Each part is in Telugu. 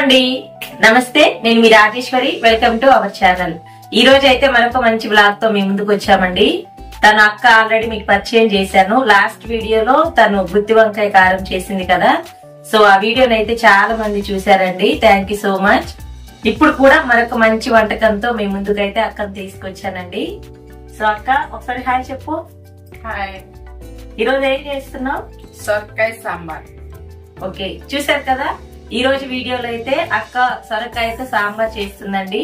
అండి, నమస్తే. నేను మీ Rajeshwari. Welcome to our channel. ఈ రోజు అయితే మరొక మంచి బ్లాగ్ తో మీ ముందుకు వచ్చామండి. తన అక్క ఆల్రెడీ మీకు పరిచయం చేశాను. లాస్ట్ వీడియోలో తను గుత్తి వంకాయ కారం చేసింది కదా, సో ఆ వీడియోని అయితే చాలా మంది చూసారండి. Thank you so much. ఇప్పుడు కూడా మరొక మంచి వంటకంతో మీ ముందుకైతే అక్కను తీసుకొచ్చానండి. సో అక్క, ఒకసారి హాయ్ చెప్పు. హాయ్. ఈరోజు ఏం చేస్తున్నావు? సొరకాయ సాంబార్. ఓకే, చూసారు కదా. ఈ రోజు వీడియోలో అయితే అక్క సొరకాయతో సాంబార్ చేస్తుందండి.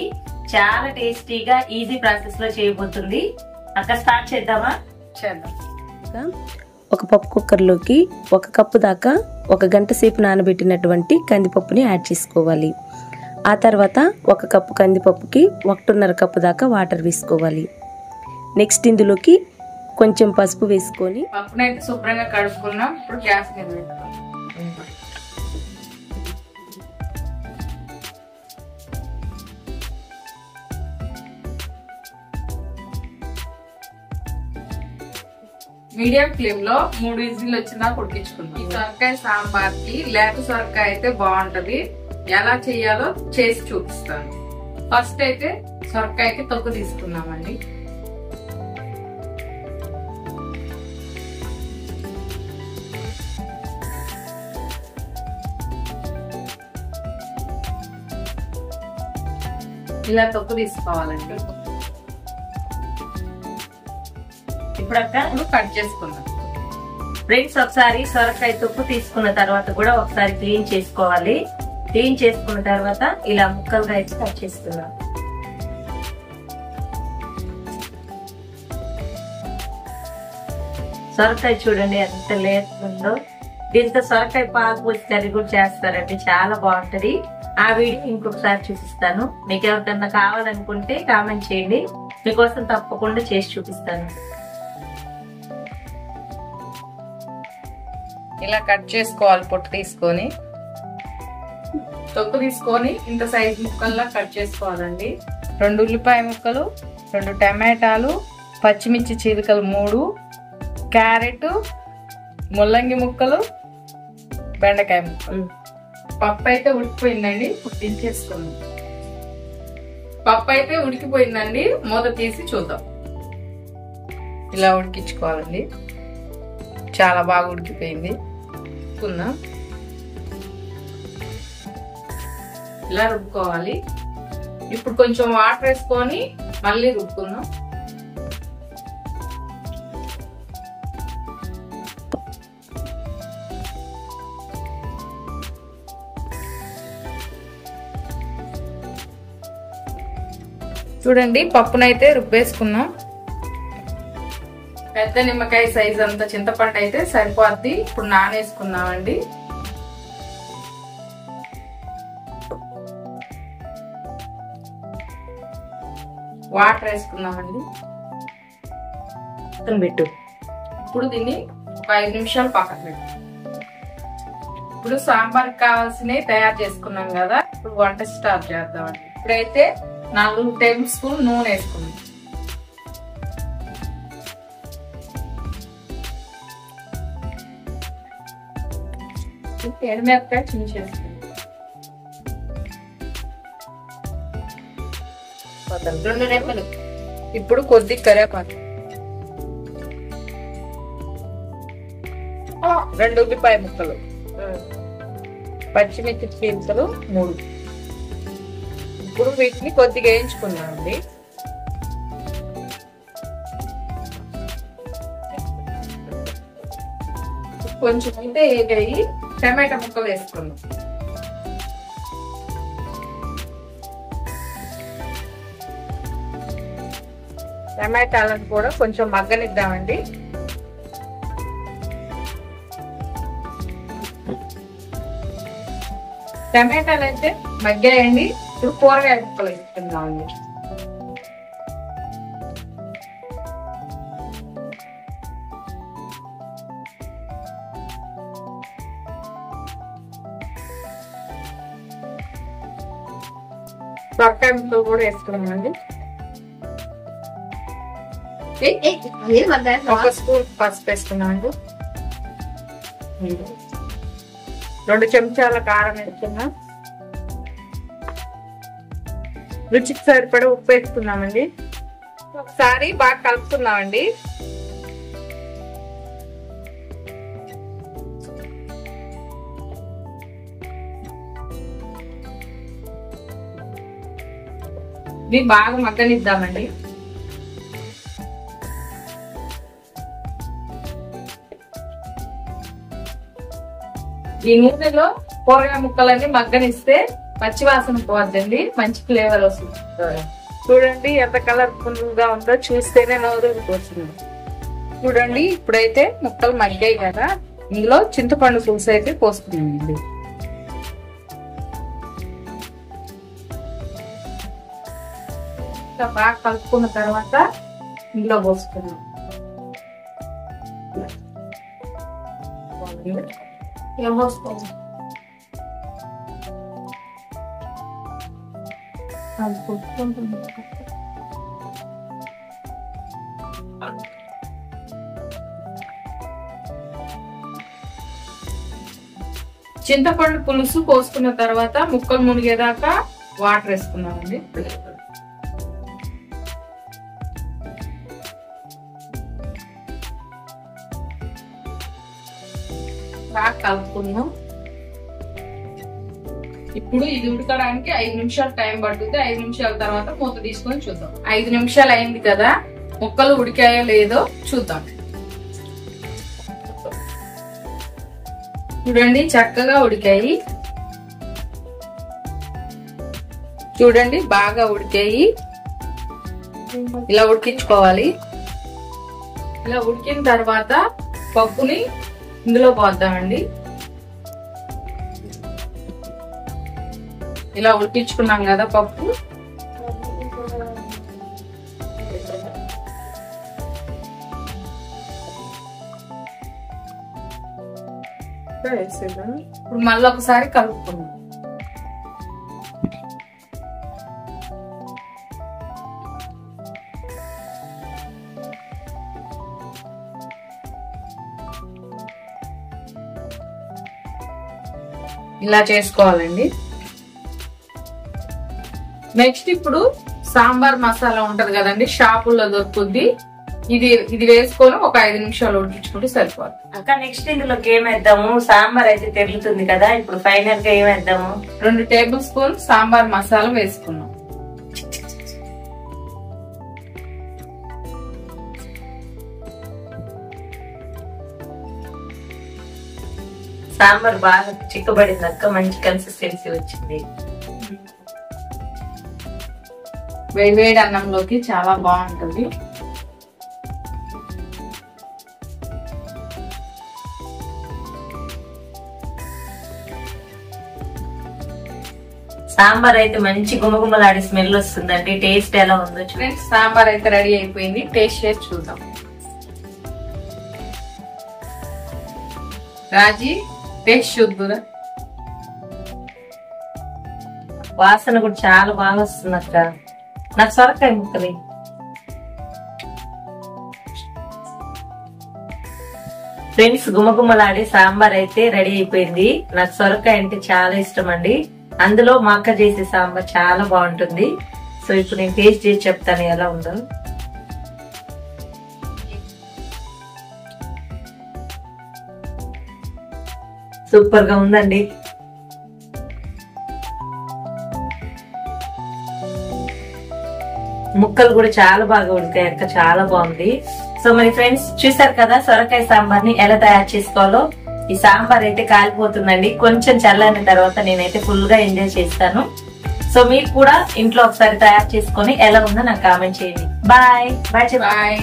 చాలా టేస్టీగా ఈజీ ప్రాసెస్ లో చేయబోతుంది. అక్క, స్టార్ట్ చేద్దామా? చేద్దాం. ఒక పప్పు కుక్కర్లోకి 1 కప్పు దాకా 1 గంట సేపు నానబెట్టినటువంటి కందిపప్పుని యాడ్ చేసుకోవాలి. ఆ తర్వాత 1 కప్పు కందిపప్పుకి 1.5 కప్పు దాకా వాటర్ వేసుకోవాలి. నెక్స్ట్ ఇందులోకి కొంచెం పసుపు వేసుకొని పప్పునైతే శుభ్రంగా కడుక్కున్నాం. ఇప్పుడు గ్యాస్ మీద పెట్టుకోవాలి. మీడియం ఫ్లేమ్ లో 3 విజిల్ వచ్చినా ఉడికించుకుందాం. ఈ సొరకాయ సాంబార్ కి లేత సొరకాయ అయితే బాగుంటది. ఎలా చేయాలో చేసి చూపిస్తాను. ఫస్ట్ అయితే సొరకాయకి తొక్కు తీసుకున్నామండి. ఇలా తొక్కు తీసుకోవాలండి. ఇప్పుడు అక్క కట్ చేసుకుందాం. ఫ్రెండ్స్, ఒకసారి సొరకాయ తొక్కు తీసుకున్న తర్వాత కూడా ఒకసారి క్లీన్ చేసుకోవాలి. క్లీన్ చేసుకున్న తర్వాత ఇలా ముక్కలుగా అయితే కట్ చేసుకున్నాం. సొరకాయ చూడండి ఎంత లేతుందో. దీంతో సొరకాయ పాలు పోసి కర్రీ కూడా చేస్తారండి, చాలా బాగుంటది. ఆ వీడియో ఇంకొకసారి చూపిస్తాను. మీకు ఎవరికన్నా కావాలనుకుంటే కామెంట్ చేయండి, మీకోసం తప్పకుండా చేసి చూపిస్తాను. ఇలా కట్ చేసుకోవాలి. పొట్టు తీసుకొని తొక్కు తీసుకొని ఇంత సైజ్ ముక్కల్లా కట్ చేసుకోవాలండి. 2 ఉల్లిపాయ ముక్కలు, 2 టమాటాలు, పచ్చిమిర్చి చీలికలు 3, క్యారెట్, ముల్లంగి ముక్కలు, బెండకాయ ముక్కలు. పప్పు అయితే ఉడికిపోయిందండి. ఇప్పుడు దించేసుకుందాం. పప్పు అయితే ఉడికిపోయిందండి. మూత తీసి చూద్దాం. ఇలా ఉడికించుకోవాలండి. చాలా బాగా ఉడికిపోయింది. ఇలా రుబ్బుకోవాలి. ఇప్పుడు కొంచెం వాటర్ వేసుకొని మళ్ళీ రుబ్బుకుందాం. చూడండి, పప్పునైతే రుబ్బేసుకున్నాం. పెద్ద నిమ్మకాయ సైజ్ అంత చింతపండు అయితే సరిపోద్ది. ఇప్పుడు నానేసుకున్నామండి. వాటర్ వేసుకున్నామండి. పెట్టు. ఇప్పుడు దీన్ని ఒక 5 నిమిషాలు పక్కన పెట్టు. ఇప్పుడు సాంబార్ కావాల్సినవి తయారు చేసుకున్నాం కదా, ఇప్పుడు వంట స్టార్ట్ చేద్దామండి. ఇప్పుడైతే 4 టేబుల్ స్పూన్ నూనె వేసుకున్నాం. ఎండుమిరపకాయ చించేసుకుందాం. ఇప్పుడు కొద్ది కరివేపాకు, 2 ఉల్లిపాయ ముక్కలు, పచ్చిమిర్చి చీలికలు 3. ఇప్పుడు వీటిని కొద్దిగా వేయించుకున్నామండి. కొంచెం అయితే ఏగాయి టమాటా ముక్కలు వేసుకున్నాం. టమాటాలను కూడా కొంచెం మగ్గనిద్దామండి. టమాటాలు అయితే మగ్గాయండి. ఇప్పుడు కూరగాయ ముక్కలు వేసుకుందామండి. సొరకాయ ముక్కలు కూడా వేసుకున్నామండి. ఒక స్పూన్ పసుపు వేసుకున్నామండి. 2 చెంచాల కారం వేసుకున్నా. రుచికి సరిపడా ఉప్పు వేసుకున్నామండి. ఒకసారి బాగా కలుపుతున్నామండి. ఇది బాగా మగ్గనిద్దామండి. ఈ నూనెలో కూరగాయ ముక్కలన్నీ మగ్గనిస్తే పచ్చివాసన పోద్దండి, మంచి ఫ్లేవర్ వస్తుంది. చూడండి ఎంత కలర్ఫుల్ గా ఉందో, చూస్తేనే నోరూరిపోతుంది. చూడండి ఇప్పుడైతే ముక్కలు మగ్గాయి కదా, ఇందులో చింతపండు పులుసు అయితే పోసుకున్నామండి. బాగా కలుపుకున్న తర్వాత ఇందులో పోసుకున్నాం. ఏం పోసుకోవాలి? చింతపండు పులుసు పోసుకున్న తర్వాత ముక్కలు మునిగేదాకా వాటర్ వేసుకున్నామండి. బాగా కలుపుకుందాం. ఇప్పుడు ఇది ఉడకడానికి 5 నిమిషాలు టైం పడుతుంది. 5 నిమిషాల తర్వాత మూత తీసుకొని చూద్దాం. 5 నిమిషాలు అయింది కదా, ముక్కలు ఉడికాయో లేదో చూద్దాం. చూడండి చక్కగా ఉడికాయి. చూడండి బాగా ఉడికాయి. ఇలా ఉడికించుకోవాలి. ఇలా ఉడికిన తర్వాత పప్పుని ఇందులో పోద్దామండి. ఇలా ఉడికించుకున్నాం కదా పప్పు, ఇప్పుడు మళ్ళీ ఒకసారి కలుపుకుందాం. ఇలా చేసుకోవాలండి. నెక్స్ట్ ఇప్పుడు సాంబార్ మసాలా ఉంటది కదండి, షాపుల్లో దొరుకుద్ది. ఇది వేసుకొని ఒక 5 నిమిషాలు ఉడికించుకుంటే సరిపోతుంది. అక్క నెక్స్ట్ ఇందులోకి ఏమేద్దాము? సాంబార్ అయితే తెరులుతుంది కదా, ఇప్పుడు ఫైనల్ గా ఏమేద్దాము? 2 టేబుల్ స్పూన్ సాంబార్ మసాలా వేసుకున్నాం. సాంబార్ బాగా చిక్కబడింది అక్క, మంచి కన్సిస్టెన్సీ వచ్చింది. వేడి అన్నంలోకి చాలా బాగుంటుంది. సాంబార్ అయితే మంచి గుమగుమలాడే స్మెల్ వస్తుందండి. టేస్ట్ ఎలా ఉందో చూడండి. సాంబార్ అయితే రెడీ అయిపోయింది. టేస్ట్ చేసి చూద్దాం. రాజీ టేస్ట్ చూద్దురా. వాసన కూడా చాలా బాగా వస్తుంది అక్క. నాకు సొరకాయ ముక్కలు. ఫ్రెండ్స్, గుమగుమలాడే సాంబార్ అయితే రెడీ అయిపోయింది. నాకు సొరకాయ అంటే చాలా ఇష్టం అండి. అందులో మా అక్క చేసే సాంబార్ చాలా బాగుంటుంది. సో ఇప్పుడు నేను టేస్ట్ చేసి చెప్తాను ఎలా ఉందో. సూపర్ గా ఉందండి. ముక్కలు కూడా చాలా బాగా ఉడికాయి అక్క, చాలా బాగుంది. సో మరి ఫ్రెండ్స్, చూసారు కదా సొరకాయ సాంబార్ ని ఎలా తయారు చేసుకోవాలో. ఈ సాంబార్ అయితే కాలిపోతుందండి. కొంచెం చల్లని తర్వాత నేనైతే ఫుల్ గా ఎంజాయ్ చేస్తాను. సో మీరు కూడా ఇంట్లో ఒకసారి తయారు చేసుకొని ఎలా ఉందో నాకు కామెంట్ చేయండి. Bye bye.